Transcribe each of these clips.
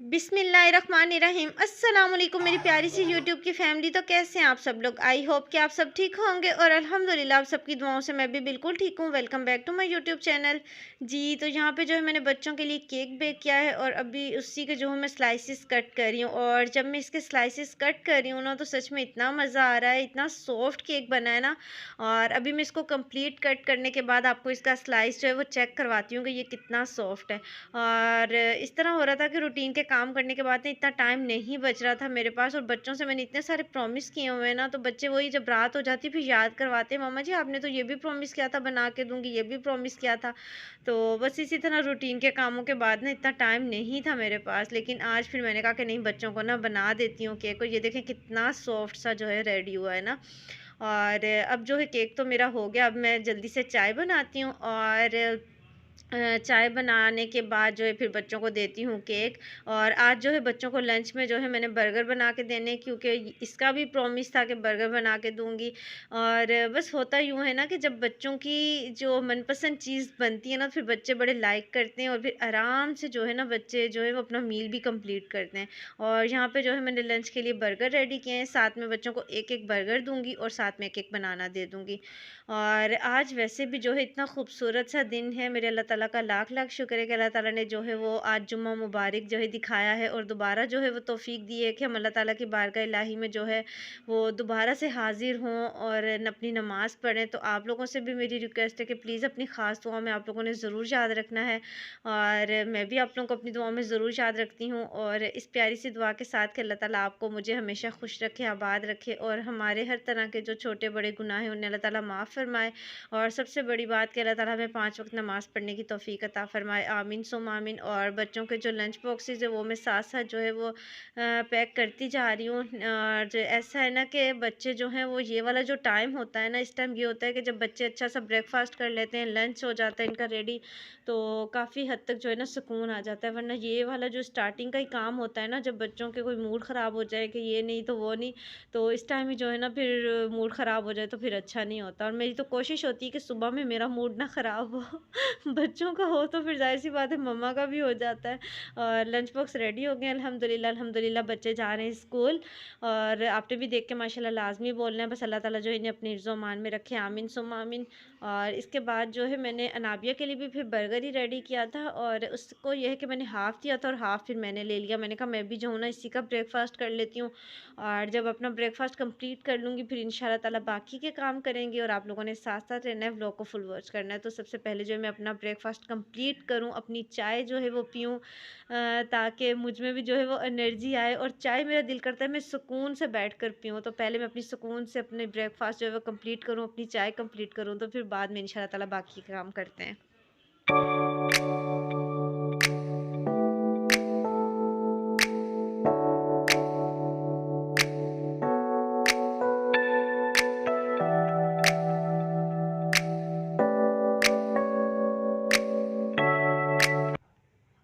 बिस्मिल्लाहिर्रहमानिर्रहीम। अस्सलाम वालेकुम मेरी प्यारी सी यूट्यूब की फैमिली। तो कैसे हैं आप सब लोग? आई होप कि आप सब ठीक होंगे और अल्हम्दुलिल्लाह आप सबकी दुआओं से मैं भी बिल्कुल ठीक हूँ। Welcome back to my YouTube channel. जी, तो यहाँ पे जो है मैंने बच्चों के लिए केक बेक किया है और अभी उसी के जो है मैं स्लाइसेस कट कर रही हूँ। और जब मैं इसके स्लाइसेस कट कर रही हूँ ना, तो सच में इतना मज़ा आ रहा है, इतना सॉफ्ट केक बना है ना। और अभी मैं इसको कंप्लीट कट करने के बाद आपको इसका स्लाइस जो है वो चेक करवाती हूँ कि ये कितना सॉफ्ट है। और इस तरह हो रहा था कि रूटीन के काम करने के बाद ना इतना टाइम नहीं बच रहा था मेरे पास, और बच्चों से मैंने इतने सारे प्रॉमिस किए हुए हैं ना, तो बच्चे वही जब रात हो जाती फिर याद करवाते, मामा जी आपने तो ये भी प्रॉमिस किया था बना के दूंगी, ये भी प्रॉमिस किया था। तो बस इसी तरह रूटीन के कामों के बाद ना इतना टाइम नहीं था मेरे पास, लेकिन आज फिर मैंने कहा कि नहीं, बच्चों को ना बना देती हूँ केक। और ये देखें कितना सॉफ्ट सा जो है रेडी हुआ है ना। और अब जो है केक तो मेरा हो गया, अब मैं जल्दी से चाय बनाती हूँ। और चाय बनाने के बाद जो है फिर बच्चों को देती हूँ केक। और आज जो है बच्चों को लंच में जो है मैंने बर्गर बना के देने, क्योंकि इसका भी प्रॉमिस था कि बर्गर बना के दूँगी। और बस होता यूँ है ना कि जब बच्चों की जो मनपसंद चीज़ बनती है ना, फिर बच्चे बड़े लाइक करते हैं और फिर आराम से जो है ना बच्चे जो है वो अपना मील भी कंप्लीट करते हैं। और यहाँ पे जो है मैंने लंच के लिए बर्गर रेडी किए हैं, साथ में बच्चों को एक-एक बर्गर दूँगी और साथ में एक-एक बनाना दे दूँगी। और आज वैसे भी जो है इतना खूबसूरत सा दिन है, मेरे अल्लाह ताला का लाख लाख शुक्र है कि अल्लाह ताला ने जो है वो आज जुम्मा मुबारक जो है दिखाया है, और दोबारा जो है वो तौफीक दी है कि हम अल्लाह ताला की बारगाह इलाही में जो है वो दोबारा से हाजिर हों और अपनी नमाज़ पढ़ें। तो आप लोगों से भी मेरी रिक्वेस्ट है कि प्लीज़ अपनी ख़ास दुआ में आप लोगों ने ज़रूर याद रखना है, और मैं भी आप लोगों को अपनी दुआ में ज़रूर याद रखती हूँ। और इस प्यारी सी दुआ के साथ कि अल्लाह ताला आपको मुझे हमेशा खुश रखे, आबाद रखे, और हमारे हर तरह के जो छोटे बड़े गुनाह हैं उन्हें अल्लाह ताला माफ़ फरमाए। और सबसे बड़ी बात कि अल्लाह ताला हमें 5 वक़्त नमाज़ पढ़ने की तौफ़ीक अता फ़रमाए, आमीन सुम्मा आमीन। और बच्चों के जो लंच बॉक्सेज़ है वो मैं साथ-साथ जो है वो पैक करती जा रही हूँ। और जो ऐसा है ना कि बच्चे जो हैं वो ये वाला जो टाइम होता है ना, इस टाइम ये होता है कि जब बच्चे अच्छा-सा ब्रेकफ़ास्ट कर लेते हैं, लंच हो जाता है इनका रेडी, तो काफ़ी हद तक जो है ना सुकून आ जाता है। वरना ये वाला जो स्टार्टिंग का ही काम होता है ना, जब बच्चों के कोई मूड ख़राब हो जाए कि ये नहीं तो वो नहीं, तो इस टाइम ही जो है ना फिर मूड ख़राब हो जाए तो फिर अच्छा नहीं होता। और मेरी तो कोशिश होती है कि सुबह में मेरा मूड ना ख़राब हो बच्चों का हो तो फिर ज़ाहिर-सी बात है मम्मा का भी हो जाता है। और लंच बॉक्स रेडी हो गए अल्हम्दुलिल्लाह, अल्हम्दुलिल्लाह बच्चे जा रहे हैं स्कूल। और आपने भी देख के माशाल्लाह लाज़मी बोलना है, बस अल्लाह ताला जो है इन्हें अपने हिफ्ज़-ओ-अमान में रखे, आमीन सुम्मा आमीन। और इसके बाद जो है मैंने अनाबिया के लिए भी फिर बर्गर ही रेडी किया था, और उसको ये है कि मैंने हाफ़ दिया था और हाफ़ फिर मैंने ले लिया। मैंने कहा मैं भी जो हूँ ना इसी का ब्रेकफ़ास्ट कर लेती हूँ, और जब अपना ब्रेकफ़ास्ट कंप्लीट कर लूँगी फिर इंशाल्लाह ताला बाकी के काम करेंगे, और आप लोगों ने साथ-साथ रहना है, व्लॉग को फुल वॉच करना है। तो सबसे पहले जो है मैं अपना ब्रेकफ़ास्ट कंप्लीट करूँ, अपनी चाय जो है वो पीऊँ, ताकि मुझ में भी जो है वो एनर्जी आए। और चाय मेरा दिल करता है मैं सुकून से बैठकर पीऊँ, तो पहले मैं अपनी सुकून से अपने ब्रेकफ़ास्ट जो है वो कंप्लीट करूँ, अपनी चाय कंप्लीट करूँ, तो फिर बाद में इंशाल्लाह ताला बाकी के काम करते हैं।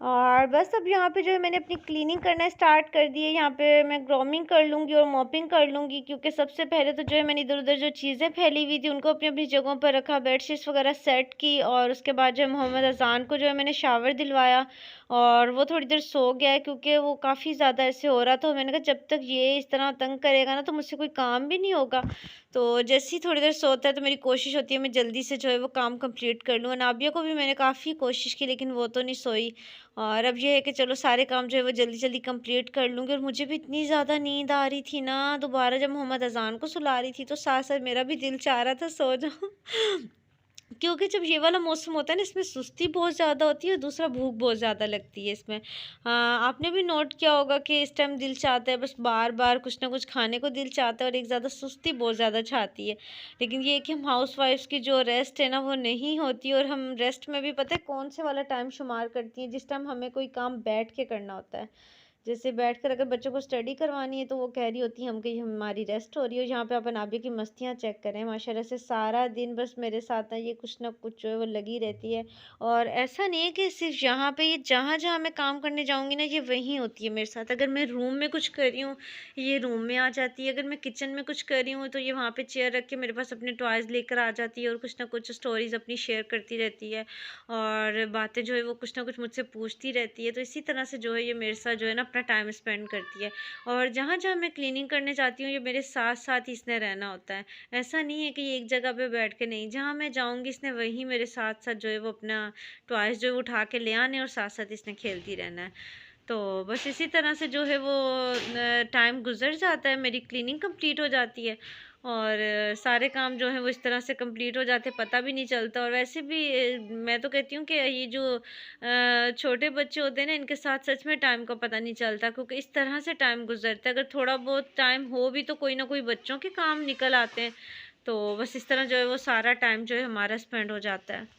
और बस अब यहाँ पे जो है मैंने अपनी क्लीनिंग करना स्टार्ट कर दी है। यहाँ पे मैं ग्रूमिंग कर लूँगी और मॉपिंग कर लूँगी, क्योंकि सबसे पहले तो जो है मैंने इधर-उधर जो चीज़ें फैली हुई थी उनको अपनी-अपनी जगहों पर रखा, बेडशीट्स वगैरह सेट की, और उसके बाद जो है मोहम्मद अज़ान को जो है मैंने शावर दिलवाया, और वो थोड़ी देर सो गया है क्योंकि वो काफ़ी ज़्यादा ऐसे हो रहा था। मैंने कहा जब तक ये इस तरह तंग करेगा ना तो मुझसे कोई काम भी नहीं होगा। तो जैसे ही थोड़ी देर सोता है तो मेरी कोशिश होती है मैं जल्दी से जो है वो काम कंप्लीट कर लूँ। नाबिया को भी मैंने काफ़ी कोशिश की लेकिन वो तो नहीं सोई। और अब ये है कि चलो सारे काम जो है वो जल्दी-जल्दी कंप्लीट कर लूँगी। और मुझे भी इतनी ज़्यादा नींद आ रही थी ना, दोबारा जब मोहम्मद अज़ान को सुला रही थी तो साथ-साथ मेरा भी दिल चाह रहा था सो जाऊँ। क्योंकि जब ये वाला मौसम होता है ना, इसमें सुस्ती बहुत ज़्यादा होती है और दूसरा भूख बहुत ज़्यादा लगती है इसमें। आपने भी नोट किया होगा कि इस टाइम दिल चाहता है बस बार-बार कुछ ना कुछ खाने को दिल चाहता है, और एक ज़्यादा सुस्ती बहुत ज़्यादा छाती है। लेकिन ये है कि हम हाउसवाइफ्स की जो रेस्ट है ना वो नहीं होती, और हम रेस्ट में भी पता है कौन से वाला टाइम शुमार करती हैं, जिस टाइम हमें कोई काम बैठ के करना होता है। जैसे बैठकर अगर बच्चों को स्टडी करवानी है तो वो कह रही होती है हम कि हमारी रेस्ट हो रही है। यहाँ पे आप अनाबिया की मस्तियाँ चेक करें, माशाल्लाह से सारा दिन बस मेरे साथ ना ये कुछ ना कुछ जो है वो लगी रहती है। और ऐसा नहीं है कि सिर्फ यहाँ पे, ये जहाँ जहाँ मैं काम करने जाऊँगी ना ये वहीं होती है मेरे साथ। अगर मैं रूम में कुछ कर रही हूँ ये रूम में आ जाती है, अगर मैं किचन में कुछ कर रही हूँ तो ये वहाँ पे चेयर रख के मेरे पास अपने टॉयज़ लेकर आ जाती है और कुछ ना कुछ स्टोरीज अपनी शेयर करती रहती है और बातें जो है वो कुछ ना कुछ मुझसे पूछती रहती है। तो इसी तरह से जो है ये मेरे साथ जो है ना अपना टाइम स्पेंड करती है। और जहाँ जहाँ मैं क्लीनिंग करने जाती हूँ ये मेरे साथ साथ ही इसने रहना होता है। ऐसा नहीं है कि ये एक जगह पे बैठ के नहीं, जहाँ मैं जाऊँगी इसने वहीं मेरे साथ साथ जो है वो अपना टॉयज़ जो है वो उठा के ले आने और साथ साथ इसने खेलती रहना है। तो बस इसी तरह से जो है वो टाइम गुज़र जाता है, मेरी क्लीनिंग कंप्लीट हो जाती है और सारे काम जो हैं वो इस तरह से कंप्लीट हो जाते हैं, पता भी नहीं चलता। और वैसे भी मैं तो कहती हूँ कि ये जो छोटे बच्चे होते हैं ना इनके साथ सच में टाइम का पता नहीं चलता, क्योंकि इस तरह से टाइम गुज़रता है। अगर थोड़ा बहुत टाइम हो भी तो कोई ना कोई बच्चों के काम निकल आते हैं। तो बस इस तरह जो है वो सारा टाइम जो है हमारा स्पेंड हो जाता है।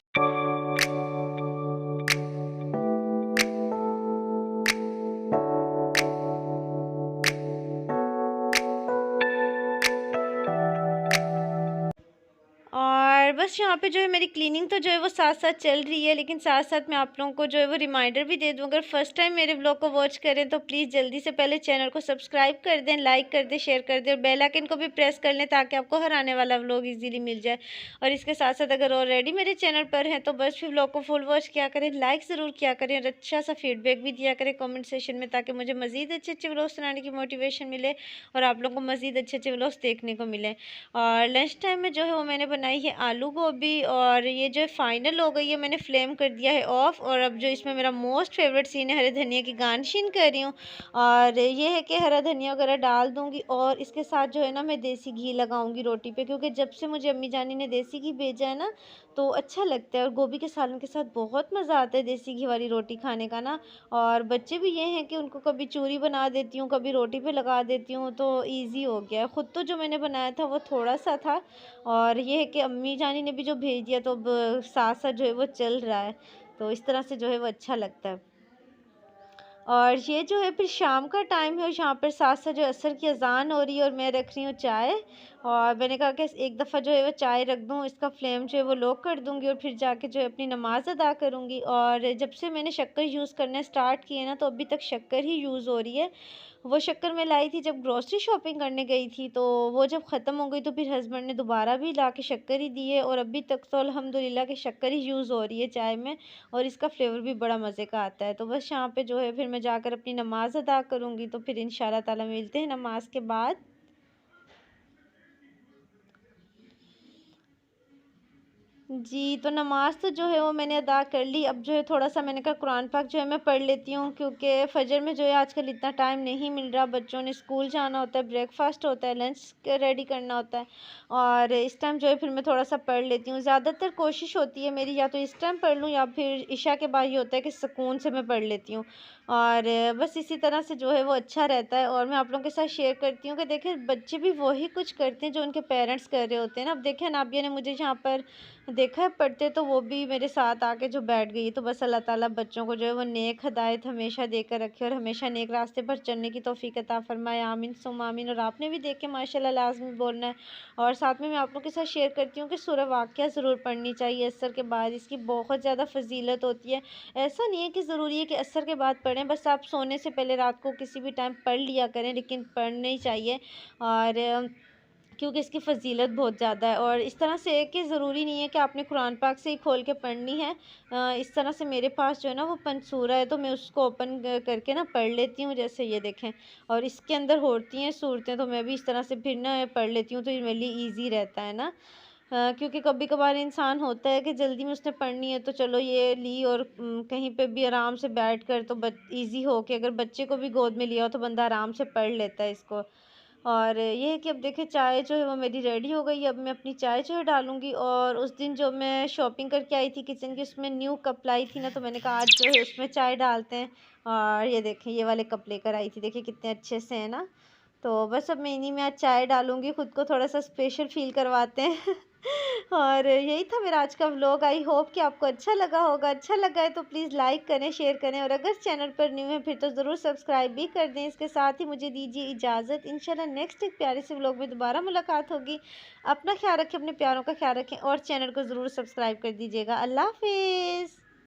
और बस यहाँ पे जो है मेरी क्लीनिंग तो जो है वो साथ-साथ चल रही है, लेकिन साथ-साथ मैं आप लोगों को जो है वो रिमाइंडर भी दे दूँ, अगर फर्स्ट टाइम मेरे व्लॉग को वॉच करें तो प्लीज़ जल्दी से पहले चैनल को सब्सक्राइब कर दें, लाइक कर दें, शेयर कर दें और बेल आइकन को भी प्रेस कर लें ताकि आपको हर आने वाला व्लॉग ईज़िली मिल जाए। और इसके साथ-साथ अगर ऑलरेडी मेरे चैनल पर हैं तो बस फिर व्लॉग को फुल वॉच किया करें, लाइक ज़रूर किया करें और अच्छा-सा फीडबैक भी दिया करें कमेंट सेक्शन में, ताकि मुझे मज़ीद अच्छे-अच्छे व्लॉग्स बनाने की मोटिवेशन मिले और आप लोगों को मज़ीद अच्छे-अच्छे व्लॉग्स देखने को मिलें। और लंच टाइम में जो है वो मैंने बनाई है आलू गोभी और ये जो है फाइनल हो गई है, मैंने फ्लेम कर दिया है ऑफ। और अब जो इसमें मेरा मोस्ट फेवरेट सीन है हरे धनिया की गार्निशिंग कर रही हूँ। और ये है कि हरा धनिया वगैरह डाल दूँगी और इसके साथ जो है ना मैं देसी घी लगाऊंगी रोटी पे, क्योंकि जब से मुझे अम्मी जानी ने देसी घी भेजा है ना तो अच्छा लगता है। और गोभी के सालन के साथ बहुत मज़ा आता है देसी घी वाली रोटी खाने का ना। और बच्चे भी ये हैं कि उनको कभी चूरी बना देती हूँ, कभी रोटी पे लगा देती हूँ, तो ईज़ी हो गया है। ख़ुद तो जो मैंने बनाया था वो थोड़ा-सा था और ये है कि अम्मी जानी ने भी जो भेज दिया तो अब साथ-साथ जो है वो चल रहा है। तो इस तरह से जो है वो अच्छा लगता है। और ये जो है फिर शाम का टाइम है और यहाँ पर साथ-साथ जो असर की अज़ान हो रही है और मैं रख रही हूँ चाय। और मैंने कहा कि एक दफ़ा जो है वो चाय रख दूँ, इसका फ्लेम जो है वो लो कर दूँगी और फिर जाके जो है अपनी नमाज़ अदा करूँगी। और जब से मैंने शक्कर यूज़ करना स्टार्ट किए ना तो अभी तक शक्कर ही यूज़ हो रही है। वो शक्कर मैं लाई थी जब ग्रोसरी शॉपिंग करने गई थी, तो वो जब ख़त्म हो गई तो फिर हस्बैंड ने दोबारा भी ला के शक्कर ही दी है और अभी तक तो अल्हम्दुलिल्लाह कि शक्कर ही यूज़ हो रही है चाय में और इसका फ्लेवर भी बड़ा मज़े का आता है। तो बस यहाँ पे जो है फिर मैं जाकर अपनी नमाज़ अदा करूँगी, तो फिर इंशाअल्लाह ताला मिलते हैं नमाज़ के बाद। जी, तो नमाज़ तो जो है वो मैंने अदा कर ली। अब जो है थोड़ा-सा मैंने कहा कुरान पाक जो है मैं पढ़ लेती हूँ, क्योंकि फ़जर में जो है आजकल इतना टाइम नहीं मिल रहा। बच्चों ने स्कूल जाना होता है, ब्रेकफ़ास्ट होता है, लंच क रेडी करना होता है और इस टाइम जो है फिर मैं थोड़ा-सा पढ़ लेती हूँ। ज़्यादातर कोशिश होती है मेरी या तो इस टाइम पढ़ लूँ या फिर इशा के बाद ये होता है कि सुकून से मैं पढ़ लेती हूँ। और बस इसी तरह से जो है वो अच्छा रहता है। और मैं आप लोगों के साथ शेयर करती हूँ कि देखें बच्चे भी वही कुछ करते हैं जो उनके पेरेंट्स कर रहे होते हैं ना। अब देखें नाबिया ने मुझे यहाँ पर देखा है पढ़ते, तो वो भी मेरे साथ आके जो बैठ गई है। तो बस अल्लाह ताला बच्चों को जो है वो नेक हिदायत हमेशा देकर रखे और हमेशा नेक रास्ते पर चलने की तौफ़ीक अता फ़रमाए। आमीन सुम्मा आमीन। और आपने भी देख के माशाल्लाह लाज़मी बोलना है। और साथ में मैं आप लोगों के साथ शेयर करती हूँ कि सूरह वाक़िया ज़रूर पढ़नी चाहिए असर के बाद, इसकी बहुत ज़्यादा फ़ज़ीलत होती है। ऐसा नहीं है कि ज़रूरी है कि असर के बाद पढ़ें, बस आप सोने से पहले रात को किसी भी टाइम पढ़ लिया करें, लेकिन पढ़ना ही चाहिए। और क्योंकि इसकी फ़ज़ीलत बहुत ज़्यादा है। और इस तरह से है कि ज़रूरी नहीं है कि आपने कुरान पाक से ही खोल के पढ़नी है। इस तरह से मेरे पास जो है ना वो पंसूरा है, तो मैं उसको ओपन करके ना पढ़ लेती हूँ, जैसे ये देखें। और इसके अंदर होती हैं सूरतें, तो मैं भी इस तरह से फिर ना पढ़ लेती हूँ, तो ये मेरे लिए ईज़ी रहता है ना। क्योंकि कभी-कभार इंसान होता है कि जल्दी में उसने पढ़नी है तो चलो ये ली और कहीं पे भी आराम से बैठकर तो ईज़ी हो के अगर बच्चे को भी गोद में लिया हो तो बंदा आराम से पढ़ लेता है इसको। और ये है कि अब देखिए चाय जो है वो मेरी रेडी हो गई है, अब मैं अपनी चाय जो है डालूँगी। और उस दिन जो मैं शॉपिंग करके आई थी किचन की, उसमें न्यू कप लाई थी ना, तो मैंने कहा आज जो है उसमें चाय डालते हैं। और ये देखें ये वाले कप लेकर आई थी, देखिए कितने अच्छे से हैं ना। तो बस अब मैं इन्हीं में आज चाय डालूँगी, खुद को थोड़ा-सा स्पेशल फ़ील करवाते हैं। और यही था मेरा आज का व्लॉग। आई होप कि आपको अच्छा लगा होगा। अच्छा लगा है तो प्लीज़ लाइक करें, शेयर करें और अगर चैनल पर न्यू है फिर तो ज़रूर सब्सक्राइब भी कर दें। इसके साथ ही मुझे दीजिए इजाज़त। इंशाल्लाह नेक्स्ट एक प्यारे से व्लॉग में दोबारा मुलाकात होगी। अपना ख्याल रखें, अपने प्यारों का ख्याल रखें और चैनल को ज़रूर सब्सक्राइब कर दीजिएगा। अल्लाह हाफ़िज़।